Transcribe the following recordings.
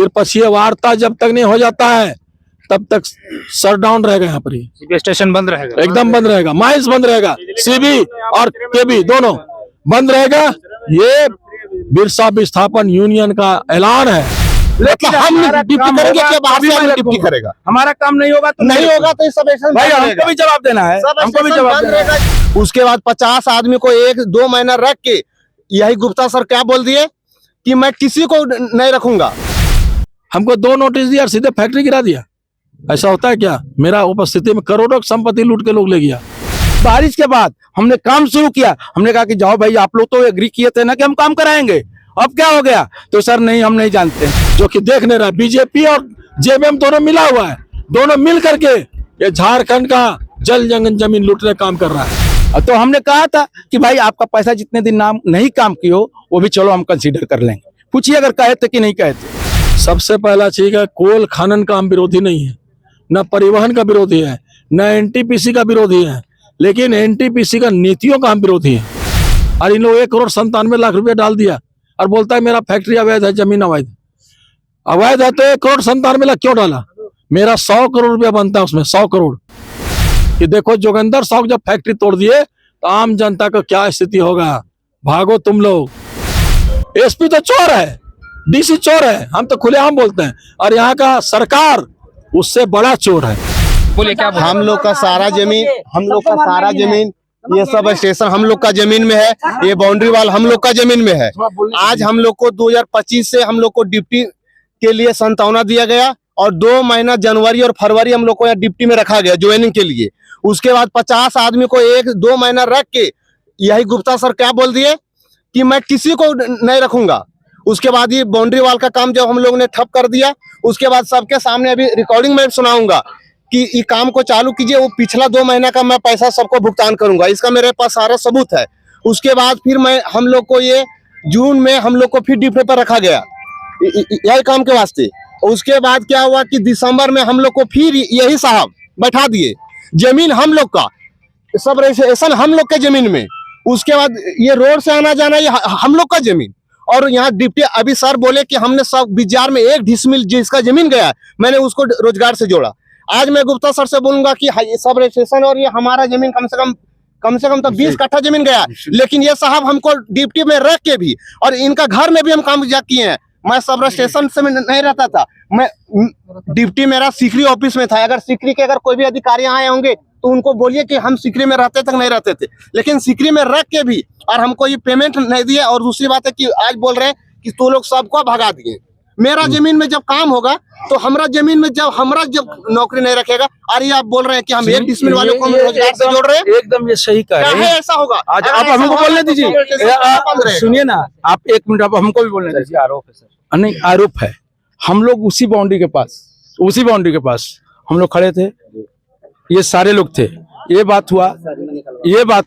त्रिपक्षीय वार्ता जब तक नहीं हो जाता है तब तक शट डाउन रहेगा। यहाँ पर सीबी स्टेशन बंद रहेगा, एकदम बंद रहेगा, माइंस बंद रहेगा, सीबी और केबी दोनों बंद रहेगा। ये बिरसा विस्थापन यूनियन का ऐलान है। लेकिन हम डिप्टी करेंगे कि बाहर से हम डिप्टी करेगा? हमारा काम नहीं होगा तो नहीं होगा तो इस सब स्टेशन भाई बंद हमको भी जवाब देना है, सब हमको भी स्टेशन जवाब बंद देना है। रहेगा। उसके बाद 50 आदमी को 1-2 महीना रख के यही गुप्ता सर क्या बोल दिए कि मैं किसी को नहीं रखूंगा। हमको 2 नोटिस दिया और सीधे फैक्ट्री गिरा दिया। ऐसा होता है क्या? मेरा उपस्थिति में करोड़ों की संपत्ति लूट के लोग ले गया। बारिश के बाद हमने काम शुरू किया, हमने कहा कि जाओ भाई, आप लोग तो एग्री किए थे ना कि हम काम कराएंगे, अब क्या हो गया? तो सर नहीं, हम नहीं जानते। जो कि देख नहीं रहा, बीजेपी और जेएमएम दोनों मिला हुआ है, दोनों मिल करके ये झारखंड का जल जंगल जमीन लूटने काम कर रहा है। तो हमने कहा था कि भाई आपका पैसा जितने दिन नाम नहीं काम किए हो वो भी चलो हम कंसीडर कर लेंगे। पूछिए अगर कहे थे कि नहीं कहे थे। सबसे पहला चीज है, कोल खनन का हम विरोधी नहीं है, न परिवहन का विरोधी है, न एनटीपीसी का विरोधी है, लेकिन एनटीपीसी का नीतियों का हम विरोधी है। और इन लोग 1,97,00,000 रुपया डाल दिया और बोलता है मेरा फैक्ट्री अवैध है, जमीन अवैध। अवैध है तो 1,97,00,000 क्यों डाला? मेरा 100 करोड़ रुपया बनता है उसमें, 100 करोड़। कि देखो जोगिंदर शौक जब फैक्ट्री तोड़ दिए तो आम जनता का क्या स्थिति होगा। भागो तुम लोग। एसपी तो चोर है, डीसी चोर है, हम तो खुलेआम बोलते हैं। और यहाँ का सरकार उससे बड़ा चोर है। बोले क्या बोले? हम लोग का सारा जमीन ये सब स्टेशन हम लोग का जमीन में है, ये बाउंड्री वाल हम लोग का जमीन में है। आज हम लोग को 2025 से हम लोग को डिप्टी के लिए संतावना दिया गया और 2 महीना जनवरी और फरवरी हम लोग को यहाँ डिप्टी में रखा गया ज्वाइनिंग के लिए। उसके बाद 50 आदमी को 1-2 महीना रख के यही गुप्ता सर क्या बोल दिए कि मैं किसी को नहीं रखूंगा। उसके बाद ये बाउंड्री वाल का काम जब हम लोग ने ठप कर दिया, उसके बाद सबके सामने अभी रिकॉर्डिंग में सुनाऊंगा कि ये काम को चालू कीजिए, वो पिछला 2 महीना का मैं पैसा सबको भुगतान करूंगा, इसका मेरे पास सारा सबूत है। उसके बाद फिर हम लोग को ये जून में हम लोग को फिर डिप्टी पर रखा गया यही काम के वास्ते। उसके बाद क्या हुआ कि दिसंबर में हम लोग को फिर यही साहब बैठा दिए, जमीन हम लोग का, सब रजिस्ट्रेशन हम लोग के जमीन में। उसके बाद ये रोड से आना जाना ये हम लोग का जमीन। और यहाँ डिप्टी अभी सर बोले कि हमने सब बिजार में 1 डिसमिल जिसका जमीन गया मैंने उसको रोजगार से जोड़ा। आज मैं गुप्ता सर से बोलूंगा कि ये सब रजिस्ट्रेशन और ये हमारा जमीन कम से कम तो 20 कट्ठा जमीन गया, लेकिन ये साहब हमको डिप्टी में रख के भी और इनका घर में भी हम काम किए हैं। मैं सब स्टेशन से नहीं रहता था, मैं डिप्टी मेरा सीकरी ऑफिस में था। अगर सीकरी के कोई भी अधिकारी आए होंगे तो उनको बोलिए कि हम सीकरी में रहते तक नहीं रहते थे, लेकिन सीकरी में रख के भी और हमको ये पेमेंट नहीं दिया। और दूसरी बात है कि आज बोल रहे हैं कि तू लोग सबको भगा दिए। मेरा जमीन में जब काम होगा तो हमारा जमीन में जब नौकरी नहीं रखेगा। और ये आप बोल रहे हैं कि हम 1 डिसमिल वालों को रोजगार से जोड़ रहे हैं, एकदम ये सही कह रहे हैं। ऐसा होगा? आज आप हमको बोलने दीजिए, सुनिए ना आप 1 मिनट, आप हमको भी बोलने दीजिए। आरोप है सर? नहीं, आरोप है। हम लोग उसी बाउंड्री के पास हम लोग खड़े थे, ये सारे लोग थे, ये बात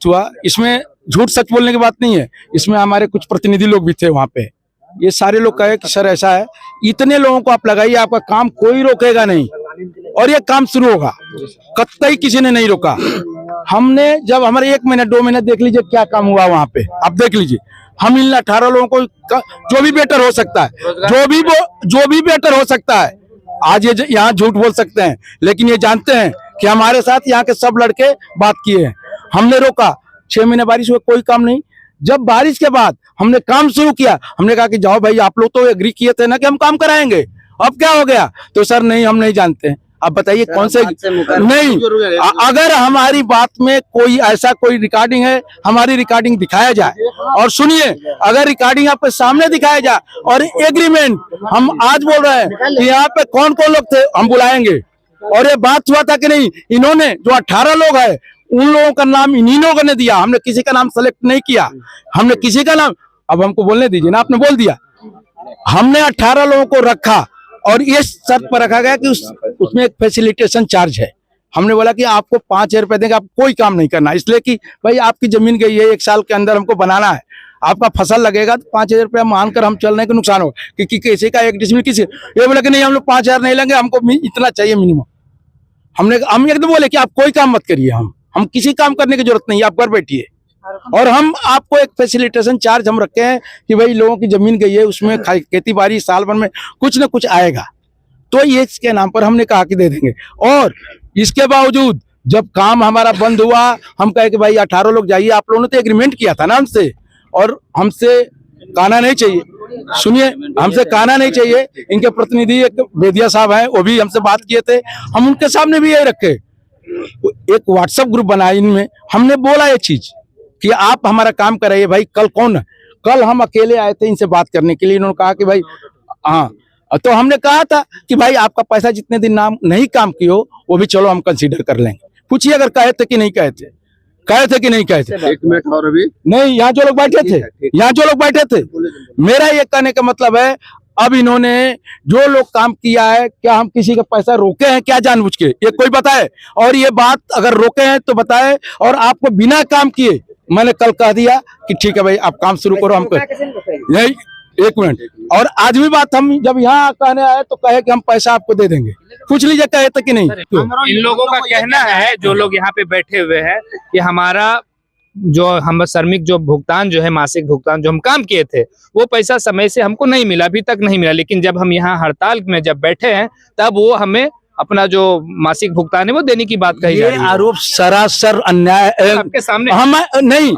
हुआ। इसमें झूठ सच बोलने की बात नहीं है, इसमें हमारे कुछ प्रतिनिधि लोग भी थे वहां पे। ये सारे लोग कहे कि सर ऐसा है, इतने लोगों को आप लगाइए, आपका काम कोई रोकेगा नहीं और ये काम शुरू होगा। कतई किसी ने नहीं रोका। हमने जब हमारे 1 महीना 2 महीना देख लीजिए क्या काम हुआ वहां पे, आप देख लीजिए। हम इन 18 लोगों को जो भी बेटर हो सकता है, जो भी बेटर हो सकता है, आज ये यहाँ झूठ बोल सकते हैं, लेकिन ये जानते हैं कि हमारे साथ यहाँ के सब लड़के बात किए हैं। हमने रोका, 6 महीने बारिश हुआ, कोई काम नहीं। जब बारिश के बाद हमने काम शुरू किया, हमने कहा कि जाओ भाई, आप लोग तो एग्री किए थे ना कि हम काम कराएंगे, अब क्या हो गया? तो सर नहीं, हम नहीं जानते। आप बताइए कौन से नहीं। अगर हमारी बात में कोई रिकॉर्डिंग है, हमारी रिकॉर्डिंग दिखाया जाए। और सुनिए, अगर रिकॉर्डिंग आपके सामने दिखाया जाए और एग्रीमेंट, हम आज बोल रहे हैं कि यहाँ पे कौन कौन लोग थे, हम बुलाएंगे। और ये बात हुआ था कि नहीं, इन्होंने जो 18 लोग है उन लोगों का नाम इन्हीं लोगों ने दिया, हमने किसी का नाम सेलेक्ट नहीं किया, हमने किसी का नाम। अब हमको बोलने दीजिए ना, आपने बोल दिया। हमने 18 लोगों को रखा और ये शर्त पर रखा गया कि उसमें एक फैसिलिटेशन चार्ज है। हमने बोला कि आपको 5,000 रुपए देंगे, आप कोई काम नहीं करना, इसलिए कि भाई आपकी जमीन गई है, 1 साल के अंदर हमको बनाना है, आपका फसल लगेगा तो 5,000 रुपया मानकर हम चलने का नुकसान होगा कि किसी का 1 डिसमिल किसी। ये बोला कि नहीं, हम लोग 5,000 नहीं लेंगे, हमको इतना चाहिए मिनिमम। हम एकदम बोले कि आप कोई काम मत करिए, हम किसी काम करने की जरूरत नहीं है, आप घर बैठिए, और हम आपको एक फैसिलिटेशन चार्ज हम रखे हैं कि भाई लोगों की जमीन गई है, उसमें खेती बाड़ी साल भर में कुछ ना कुछ आएगा, तो ये इसके नाम पर हमने कहा कि दे देंगे। और इसके बावजूद जब काम हमारा बंद हुआ, हम कहे कि भाई 18 लोग जाइए, आप लोगों ने तो एग्रीमेंट किया था ना हमसे, और हमसे कहना नहीं चाहिए, सुनिए, हमसे कहना नहीं चाहिए। इनके प्रतिनिधि एक बेदिया साहब हैं, वो भी हमसे बात किए थे, हम उनके सामने भी यही रखे, एक व्हाट्सएप ग्रुप बनाया, इनमें हमने बोला ये चीज कि आप हमारा काम कराइए भाई। कल कौन है, कल हम अकेले आए थे इनसे बात करने के लिए, इन्होंने कहा कि भाई हाँ, तो हमने कहा था कि भाई आपका पैसा जितने दिन नाम नहीं काम की हो वो भी चलो हम कंसीडर कर लेंगे। पूछिए अगर कहे थे कि नहीं कहे थे, कहे थे कि नहीं कहे थे। एक मिनट और अभी नहीं, यहाँ जो लोग बैठे थे, यहाँ जो लोग बैठे थे, मेरा ये कहने का मतलब है, अब इन्होंने जो लोग काम किया है, क्या हम किसी का पैसा रोके हैं क्या जानबूझ के, ये कोई बताए। और ये बात अगर रोके हैं तो बताए, और आपको बिना काम किए मैंने कल कह दिया कि ठीक है भाई आप काम शुरू करो, हमको यही एक मिनट। और आज भी बात हम जब यहाँ कहने आए तो कहे कि हम पैसा आपको दे देंगे, पूछ लीजिए कहे थे कि नहीं। इन लोगों का कहना है, जो लोग यहाँ पे बैठे हुए हैं, कि हमारा जो हम श्रमिक जो भुगतान जो है, मासिक भुगतान जो हम काम किए थे, वो पैसा समय से हमको नहीं मिला, अभी तक नहीं मिला। लेकिन जब हम यहाँ हड़ताल में जब बैठे हैं, तब वो हमें अपना जो मासिक भुगतान है वो देने की बात कही जा रही है। आरोप सरासर अन्याय आपके सामने हम नहीं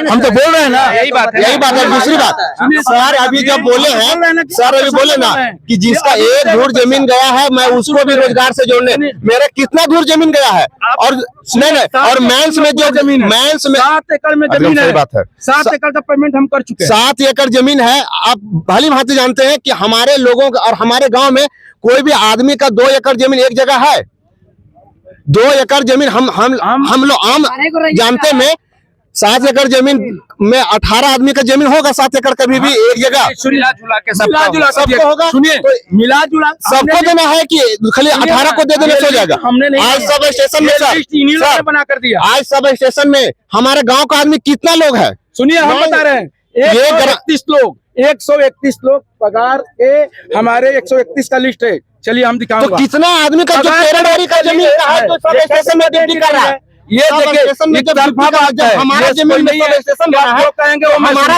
हम तो बोल रहे हैं ना, यही बात है। दूसरी बात सर अभी जब बोले हैं, सर अभी बोले ना कि जिसका एक धूर जमीन गया है मैं उसको भी रोजगार से जोड़ने, मेरा कितना धूर जमीन गया है। और नहीं, और मैंस में जो जमीन, मैंस में 7 एकड़ में जमीन है, बात है 7 एकड़ का पेमेंट हम कर चुके हैं। 7 एकड़ जमीन है। आप भली भांति जानते हैं कि हमारे लोगों का और हमारे गांव में कोई भी आदमी का 2 एकड़ जमीन एक जगह है। 2 एकड़ जमीन हम लोग आम जानते में 7 एकड़ जमीन में 18 आदमी का जमीन होगा। 7 एकड़ कभी भी एक जगह मिला जुला के सबको होगा। सुनिए, मिला जुला सबको देना है कि खाली 18 को दे देने हो जाएगा। हमने नहीं, आज सब स्टेशन में सर, बना कर दिया। आज सब स्टेशन में हमारे गांव का आदमी कितना लोग है? सुनिए, हम बता रहे हैं 131 लोग पगार के हमारे 131 का लिस्ट है। चलिए हम दिखाऊंगा। तो कितना आदमी का जो पेरेडोरी का जमीन है तो सब स्टेशन में ड्यूटी कर रहा है। ये देखिए, एक तरफा बात है। हमारा जमीन में सब स्टेशन बना है, कहेंगे वो हमारा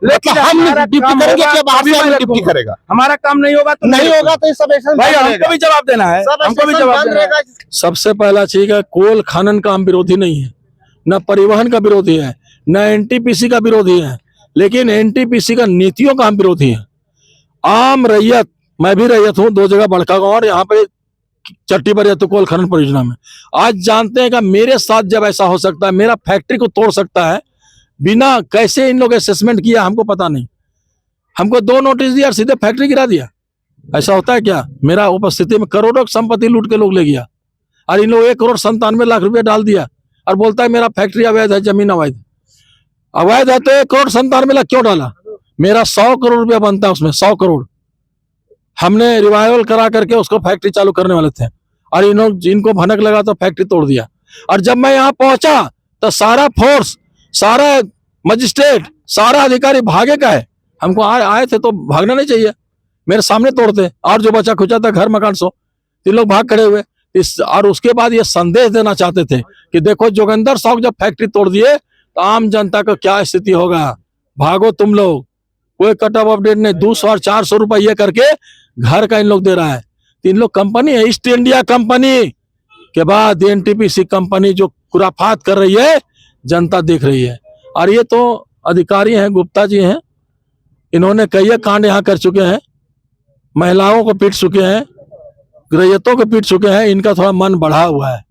लेकिन हम ड्यूटी करेंगे क्या? बाहर से हम ड्यूटी करेगा, हमारा काम नहीं होगा तो नहीं होगा तो सब स्टेशन भाई हमको भी जवाब देना है, हमको भी जवाब देना है। सबसे पहला चीज है, कोल खनन का हम विरोधी नहीं है, न परिवहन का विरोधी है, न एनटीपीसी का विरोधी है, लेकिन एनटीपीसी का नीतियों का हम विरोधी है। आम रैयत, मैं भी रैयत हूँ, 2 जगह बड़का गांव और यहाँ पे चट्टी पर तो कोल खनन परियोजना में। आज जानते हैं कि मेरे साथ जब ऐसा हो सकता है, मेरा फैक्ट्री को तोड़ सकता है, बिना कैसे इन लोग असेसमेंट किया हमको पता नहीं। हमको 2 नोटिस दिया और सीधे फैक्ट्री गिरा दिया। ऐसा होता है क्या? मेरा उपस्थिति में करोड़ों की संपत्ति लूट के लोग ले गया, और इन लोग 1,97,00,000 रुपया डाल दिया और बोलता है मेरा फैक्ट्री अवैध है, जमीन अवैध है। अवैध है तो 1,97,00,000 क्यों डाला? मेरा 100 करोड़ रुपया बनता है उसमें, 100 करोड़। हमने रिवाइवल करा करके उसको फैक्ट्री चालू करने वाले थे, और इनको भनक लगा तो फैक्ट्री तोड़ दिया। और जब मैं यहाँ पहुंचा तो सारा फोर्स, सारा मजिस्ट्रेट, सारा अधिकारी भागे का है। हमको आए थे तो भागना नहीं चाहिए, मेरे सामने तोड़ते। और जो बचा खुचा था घर मकान सो, 3 लोग भाग खड़े हुए। और उसके बाद ये संदेश देना चाहते थे कि देखो जोगिंदर साहब जब फैक्ट्री तोड़ दिए तो आम जनता का क्या स्थिति होगा, भागो तुम लोग। कोई कट ऑफ अपडेट नहीं, 200 और 400 रुपये करके घर का इन लोग दे रहा है। 3 लोग कंपनी है, ईस्ट इंडिया कंपनी के बाद एनटीपीसी कंपनी जो खुराफात कर रही है, जनता देख रही है। और ये तो अधिकारी हैं, गुप्ता जी हैं, इन्होंने कई कांड यहाँ कर चुके हैं, महिलाओं को पीट चुके हैं, रैयतों को पीट चुके हैं। इनका थोड़ा मन बढ़ा हुआ है,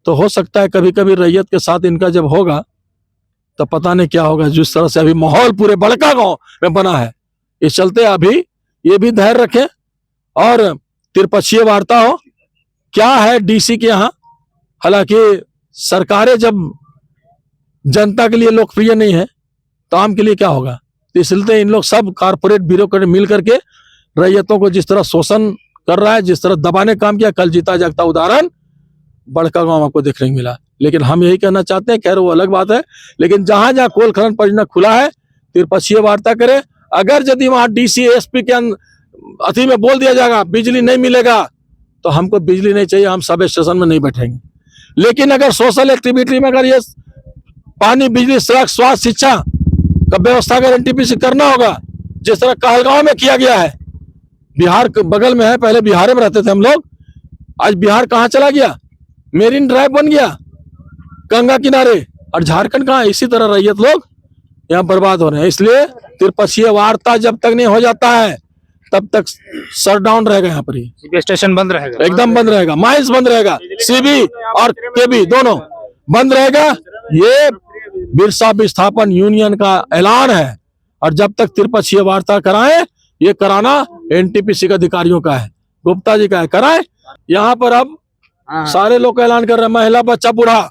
तो हो सकता है कभी कभी रैयत के साथ इनका जब होगा तो पता नहीं क्या होगा। जिस तरह से अभी माहौल पूरे बड़का गांव में बना है, इस चलते अभी ये भी धैर्य रखें और त्रिपक्षीय वार्ता हो। क्या है डीसी के यहाँ, हालांकि सरकारें जब जनता के लिए लोकप्रिय नहीं है तो आम के लिए क्या होगा। तो इसलिए इन लोग सब कारपोरेट ब्यूरोक्रेट मिल करके रैयतों को जिस तरह शोषण कर रहा है, जिस तरह दबाने का काम किया, कल जीता जागता उदाहरण बड़का गांव आपको देखने को मिला। लेकिन हम यही कहना चाहते हैं, खैर वो अलग बात है, लेकिन जहां जहां कोल खनन परियोजना खुला है त्रिपक्षीय वार्ता करें। अगर यदि वहां डीसी एसपी के अति में बोल दिया जाएगा बिजली नहीं मिलेगा तो हमको बिजली नहीं चाहिए, हम सब स्टेशन में नहीं बैठेंगे। लेकिन अगर सोशल एक्टिविटी में अगर ये पानी, बिजली, सड़क, स्वास्थ्य, शिक्षा का व्यवस्था अगर एनटीपीसी करना होगा, जिस तरह कहलगांव में किया गया है, बिहार के बगल में है, पहले बिहार में रहते थे हम लोग, आज बिहार कहाँ चला गया, मेरीन ड्राइव बन गया गंगा किनारे, और झारखंड कहाँ, इसी तरह रैयत लोग यहाँ बर्बाद हो रहे हैं। इसलिए त्रिपक्षीय वार्ता जब तक नहीं हो जाता है तब तक शट डाउन रहेगा, यहाँ पर ही सीबी स्टेशन बंद रहेगा, एकदम बंद रहेगा, माइंस बंद रहेगा, सीबी और केबी दोनों बंद रहेगा। ये बिरसा विस्थापन यूनियन का ऐलान है, और जब तक त्रिपक्षीय वार्ता कराएं, ये कराना एनटीपीसी के अधिकारियों का है, गुप्ता जी का है, कराएं। यहाँ पर अब सारे लोग ऐलान कर रहे हैं, महिला, बच्चा, बूढ़ा,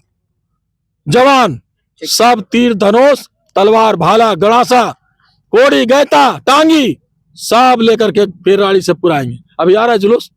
जवान, सब तीर धनुष, तलवार, भाला, गड़ासा, कोड़ी, गैता, टांगी सब लेकर के पेरवाड़ी से पुराएंगे। अभी आ रहा है जुलूस,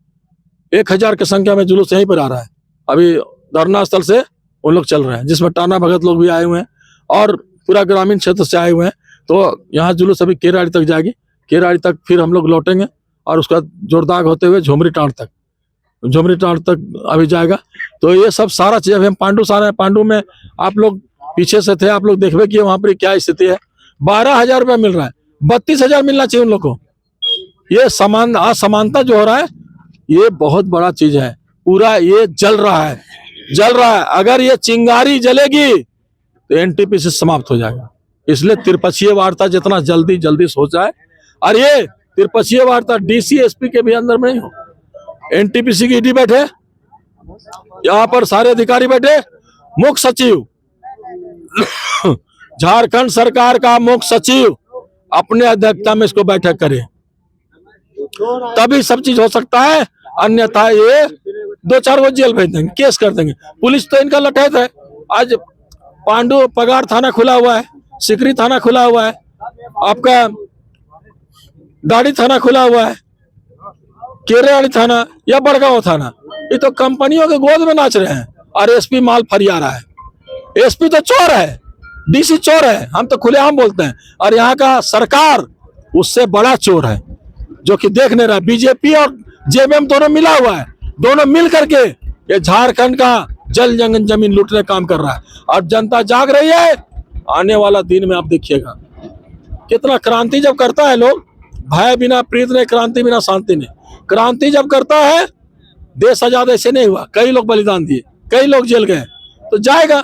1000 की संख्या में जुलूस यहीं पर आ रहा है। अभी धरना स्थल से उन लोग चल रहे हैं, जिसमें टाना भगत लोग भी आए हुए हैं और पूरा ग्रामीण क्षेत्र से आए हुए हैं। तो यहाँ जुलूस अभी केराड़ी तक जाएगी, केराड़ी तक फिर हम लोग लौटेंगे और उसका जोरदाग होते हुए झुमरी टाँड़ तक अभी जाएगा। तो ये सब सारा चीज, अभी हम पांडु से आ रहे हैं, पांडु में आप लोग पीछे से थे, आप लोग देखबे कि वहां पर क्या स्थिति है। 12,000 रुपया मिल रहा है, 32,000 मिलना चाहिए उन लोग को। ये असमानता जो हो रहा है, ये बहुत बड़ा चीज है। पूरा ये जल रहा है। अगर ये चिंगारी जलेगी तो एनटीपीसी समाप्त हो जाएगा। इसलिए त्रिपक्षीय वार्ता जितना जल्दी हो जाए, और ये त्रिपक्षीय वार्ता डीसी एसपी के भी अंदर में नहीं हो, एनटीपीसी की ईडी बैठे, यहाँ पर सारे अधिकारी बैठे, मुख्य सचिव झारखंड सरकार का मुख्य सचिव अपने अध्यक्षता में इसको बैठक करे, तभी सब चीज हो सकता है। अन्यथा ये 2-4 को जेल भेज देंगे, केस कर देंगे। पुलिस तो इनका लठैत है। आज पांडु पगार थाना खुला हुआ है, सिकरी थाना खुला हुआ है, आपका दाड़ी थाना खुला हुआ है, केरेवाड़ी थाना या बड़गांव थाना, ये तो कंपनियों के गोद में नाच रहे हैं। और एसपी माल फरिया रहा है। एसपी तो चोर है, डीसी चोर है, हम तो खुलेआम बोलते हैं। और यहाँ का सरकार उससे बड़ा चोर है, जो कि देख नहीं रहा। बीजेपी और जेएमएम दोनों मिला हुआ है, दोनों मिल करके ये झारखंड का जल जंगल जमीन लूटने काम कर रहा है। और जनता जाग रही है। आने वाला दिन में आप देखिएगा कितना क्रांति जब करता है लोग, भय बिना प्रीत नहीं, क्रांति बिना शांति नहीं। क्रांति जब करता है, देश आजाद ऐसे नहीं हुआ, कई लोग बलिदान दिए, कई लोग जेल गए, तो जाएगा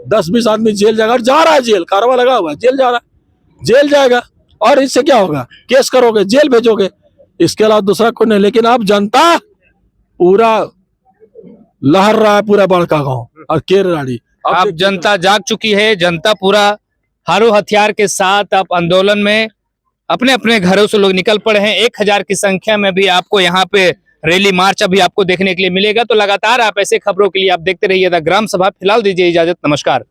10-20 आदमी जेल जाएगा। और जा रहा है जेल, कारवा लगा हुआ है, जेल जा रहा है, जेल जाएगा। और इससे क्या होगा, केस करोगे, जेल भेजोगे, इसके अलावा दूसरा कोई नहीं। लेकिन अब जनता पूरा लहर रहा है, पूरा बड़का गांव और केरवाड़ी। अब जनता जाग चुकी है। जनता पूरा हारो हथियार के साथ अब आंदोलन में अपने अपने घरों से लोग निकल पड़े हैं। 1000 की संख्या में भी आपको यहाँ पे रैली मार्च अभी आपको देखने के लिए मिलेगा। तो लगातार आप ऐसे खबरों के लिए आप देखते रहिए द ग्राम सभा। फिलहाल दीजिए इजाजत, नमस्कार।